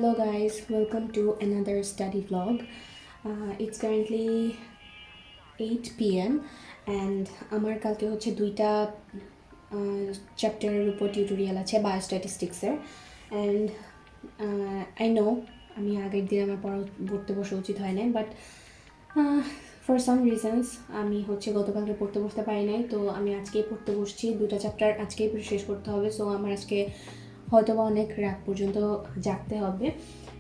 Hello guys, welcome to another study vlog. It's currently 8 p.m. and আমার কালকে হচ্ছে দুইটা চ্যাপ্টারের উপর টিউটোরিয়াল আছে বায়োস্ট্যাটিস্টিক্সের অ্যান্ড আই নো আমি আগের দিন আমার পড়তে বসা উচিত হয় নাই বাট ফর সাম রিজনস আমি হচ্ছে গতকালকে পড়তে বসতে পারি নাই, তো আমি আজকেই পড়তে বসছি। দুইটা চ্যাপ্টার আজকেই শেষ করতে হবে, সো আমার আজকে হয়তো বা অনেক রাত পর্যন্ত জাগতে হবে।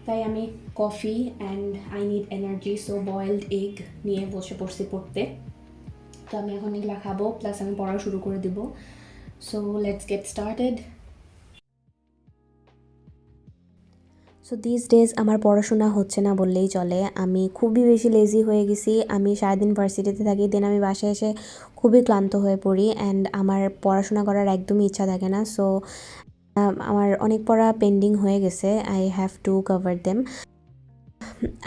তাই আমি coffee and I need energy, so boiled egg নিয়ে বসে পড়ছি পড়তে। তো আমি এখন এগুলা খাবো, প্লাস আমি পড়া শুরু করে দেবো। So let's get started. So this days আমার পড়াশোনা হচ্ছে না বললেই চলে। আমি খুবই বেশি লেজি হয়ে গেছি। আমি সারাদিন ভার্সিটিতে থাকি, দেন আমি বাসায় এসে খুবই ক্লান্ত হয়ে পড়ি অ্যান্ড আমার পড়াশোনা করার একদমই ইচ্ছা থাকে না। সো আমার অনেক পড়া পেন্ডিং হয়ে গেছে, I have to cover them.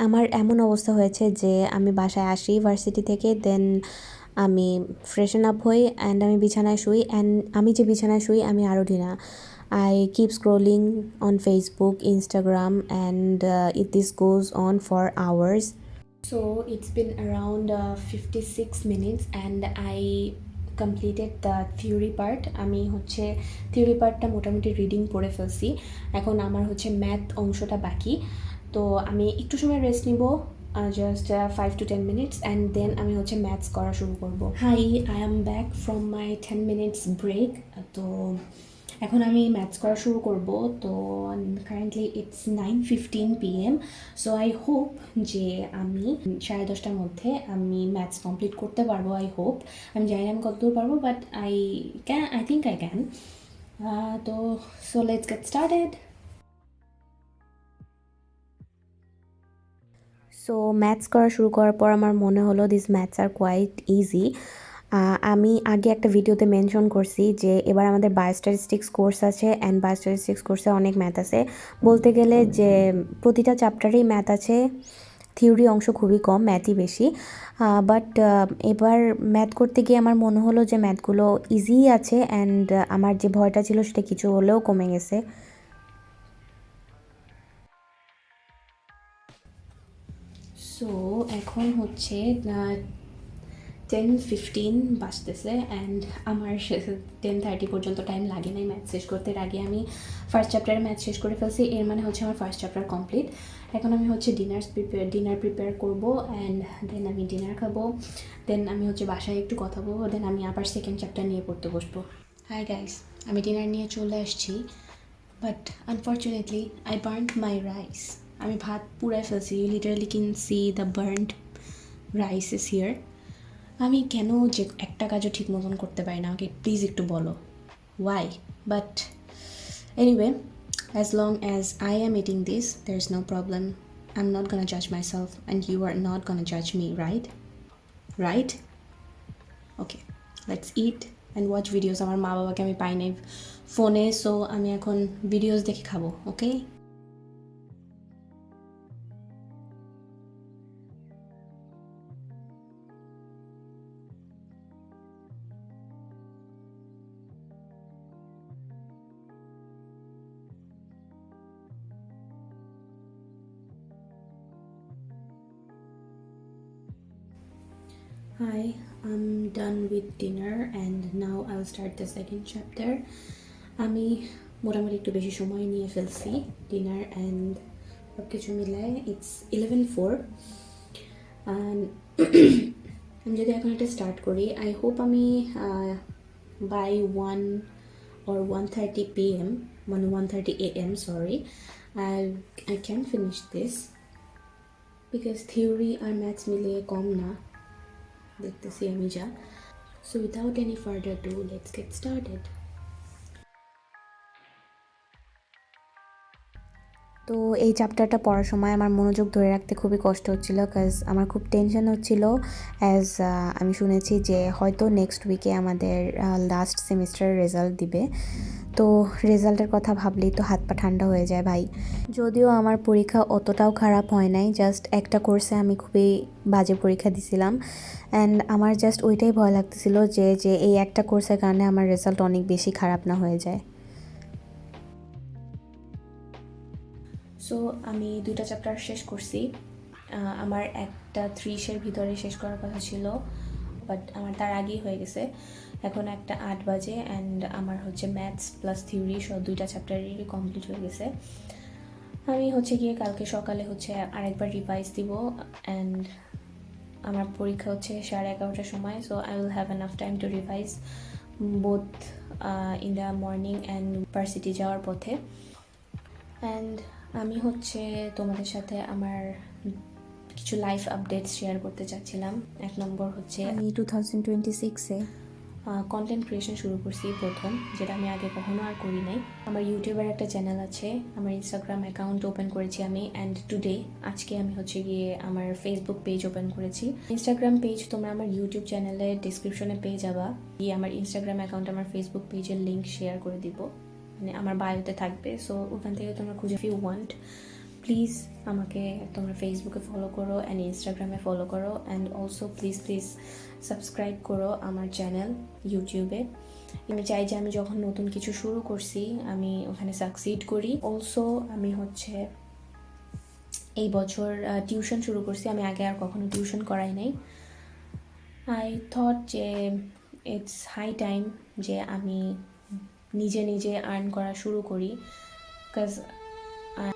আমার এমন অবস্থা হয়েছে যে আমি বাসায় আসি ভার্সিটি থেকে, দেন আমি ফ্রেশন আপ হই অ্যান্ড আমি বিছানায় শুই, অ্যান্ড আমি যে বিছানায় শুই আমি আরও ঢিলা। I keep scrolling on Facebook, Instagram, and this goes on for hours. So it's been around 56 minutes and I completed the theory part. আমি হচ্ছে থিওরি পার্টটা মোটামুটি রিডিং পড়ে ফেলছি। এখন আমার হচ্ছে ম্যাথ অংশটা বাকি, তো আমি একটু সময় রেস্ট নিব, just 5 to 10 minutes, and then আমি হচ্ছে ম্যাথস করা শুরু করব। Hi, I am back from my 10 minutes break. তো এখন আমি ম্যাথস করা শুরু করব। তো currently it's 9:15 p.m. So I hope যে আমি 10:30টার মধ্যে আমি ম্যাথস কমপ্লিট করতে পারবো। আই হোপ, আমি জানি না আমি কতদূর পারবো, but I think I can. তো so let's get started. So maths করা শুরু করার পর আমার মনে হলো this maths are quite easy. আমি আগে একটা ভিডিওতে মেনশন করছি যে এবার আমাদের বায়োস্ট্যাটিস্টিক্স কোর্স আছে, অ্যান্ড বায়োস্ট্যাটিস্টিক্স কোর্সে অনেক ম্যাথ আছে। বলতে গেলে যে প্রতিটা চ্যাপ্টারেই ম্যাথ আছে, থিওরি অংশ খুবই কম, ম্যাথই বেশি। বাট এবার ম্যাথ করতে গিয়ে আমার মনে হলো যে ম্যাথগুলো ইজিই আছে, অ্যান্ড আমার যে ভয়টা ছিল সেটা কিছু হলেও কমে গেছে। সো এখন হচ্ছে 10:15 বাজতেছে অ্যান্ড আমার 10:30 পর্যন্ত টাইম লাগে নাই ম্যাথ শেষ করতে। এর আগে আমি ফার্স্ট চ্যাপ্টারের ম্যাথ শেষ করে ফেলছি, এর মানে হচ্ছে আমার ফার্স্ট চ্যাপ্টার কমপ্লিট। এখন আমি হচ্ছে ডিনার প্রিপেয়ার করবো অ্যান্ড দেন আমি ডিনার খাবো, দেন আমি হচ্ছে বাসায় একটু কথা বলবো, দেন আমি আবার সেকেন্ড চ্যাপ্টার নিয়ে পড়তে বসবো। হাই গাইস, আমি ডিনার নিয়ে চলে আসছি, but unfortunately I burned my rice. আমি ভাত পুড়ায় ফেলছি, you literally can see the burned rice is here. আমি কেন যে একটা কাজও ঠিক মতন করতে পারি না, আমাকে প্লিজ একটু বলো Y. But anyway, as long as I am eating this there is no problem. I am not গনা জাজ my self and you are not গনা জাজ me, right? Okay, let's eat and watch videos. আমার মা বাবাকে আমি পাই নাই ফোনে, so আমি এখন ভিডিওস দেখে খাবো। ওকে, hi, I'm done with dinner and now I'll start the second chapter. আমি মোটামুটি একটু বেশি সময় নিয়ে ফেলছি ডিনার অ্যান্ড সব কিছু মিলায় ইটস 11:04 অ্যান্ড আমি যদি এখন এটা স্টার্ট করি, আই হোপ আমি বাই 1 or 1:30 p.m. মানে 1:30 a.m. Sorry, I can finish this because theory আর ম্যাথস মিলিয়ে কম না দেখতেছি আমি যা। So without any further do let's get started. তো এই চ্যাপ্টারটা পড়ার সময় আমার মনোযোগ ধরে রাখতে খুবই কষ্ট হচ্ছিল, কাজ আমার খুব টেনশন হচ্ছিল। অ্যাজ আমি শুনেছি যে হয়তো নেক্সট উইকে আমাদের লাস্ট সেমিস্টারের রেজাল্ট দিবে। তো রেজাল্টের কথা ভাবলেই তো হাত পা ঠান্ডা হয়ে যায় ভাই। যদিও আমার পরীক্ষা অতটাও খারাপ হয় নাই, জাস্ট একটা কোর্সে আমি খুবই বাজে পরীক্ষা দিছিলাম, অ্যান্ড আমার জাস্ট ওইটাই ভয় লাগতেছিল যে যে এই একটা কোর্সের কারণে আমার রেজাল্ট অনেক বেশি খারাপ না হয়ে যায়। সো আমি 2টা চ্যাপ্টার শেষ করছি। আমার একটা 30-এর ভিতরে শেষ করার কথা ছিল, বাট আমার তার আগেই হয়ে গেছে। এখন একটা 8 বাজে অ্যান্ড আমার হচ্ছে ম্যাথস প্লাস থিওরি সহ 2টা চ্যাপ্টারই কমপ্লিট হয়ে গেছে। আমি হচ্ছে গিয়ে কালকে সকালে হচ্ছে আরেকবার রিভাইজ দিব অ্যান্ড আমার পরীক্ষা হচ্ছে 11:30টার সময়। So I will have enough time to revise both in the morning and varsity যাওয়ার পথে। অ্যান্ড আমি হচ্ছে তোমাদের সাথে আমার কিছু লাইফ আপডেটস শেয়ার করতে চাচ্ছিলাম। 1 নম্বর হচ্ছে আমি 2026-এ কন্টেন্ট ক্রিয়েশন শুরু করছি প্রথম, যেটা আমি আগে কখনো আর করি নাই। আমার ইউটিউবের একটা চ্যানেল আছে, আমার ইনস্টাগ্রাম অ্যাকাউন্ট ওপেন করেছি আমি, অ্যান্ড টুডে আজকে আমি হচ্ছে গিয়ে আমার ফেসবুক পেজ ওপেন করেছি। ইনস্টাগ্রাম পেজ তোমরা আমার ইউটিউব চ্যানেলে ডিসক্রিপশনে পেয়ে যাবা, গিয়ে আমার ইনস্টাগ্রাম অ্যাকাউন্ট আমার ফেসবুক পেজের লিঙ্ক শেয়ার করে দিব, মানে আমার বায়োতে থাকবে। সো ওখান থেকে তোমরা খুঁজে, ইফ ইউ ওয়ান্ট প্লিজ আমাকে তোমরা ফেসবুকে ফলো করো অ্যান্ড ইনস্টাগ্রামে ফলো করো, অ্যান্ড অলসো প্লিজ সাবস্ক্রাইব করো আমার চ্যানেল ইউটিউবে। আমি চাই যে আমি যখন নতুন কিছু শুরু করছি আমি ওখানে সাকসিড করি। অলসো আমি হচ্ছে এই বছর টিউশন শুরু করছি, আমি আগে আর কখনো টিউশন করাই নাই। আই থট যে ইটস হাই টাইম যে আমি নিজে আর্ন করা শুরু করি, বিকজ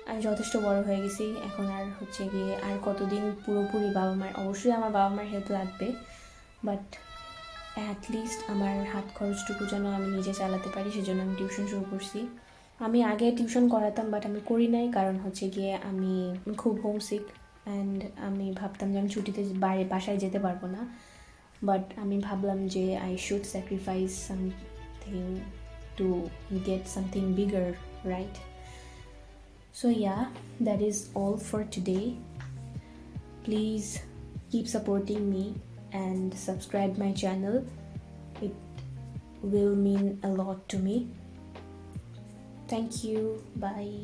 আমি যথেষ্ট বড় হয়ে গেছি, এখন আর হচ্ছে গিয়ে আর কতদিন পুরোপুরি বাবা মার, অবশ্যই আমার বাবা মার হেল্প লাগবে, বাট অ্যাটলিস্ট আমার হাত খরচটুকু যেন আমি নিজে চালাতে পারি, সেজন্য আমি টিউশন শুরু করছি। আমি আগে টিউশন করাতাম, বাট আমি করি নাই, কারণ হচ্ছে গিয়ে আমি খুব হোমসিক অ্যান্ড আমি ভাবতাম যে আমি ছুটিতে বাসায় যেতে পারবো না। বাট আমি ভাবলাম যে I should sacrifice something to get something bigger, right? So yeah, that is all for today. Please keep supporting me and subscribe my channel. It will mean a lot to me. Thank you. Bye.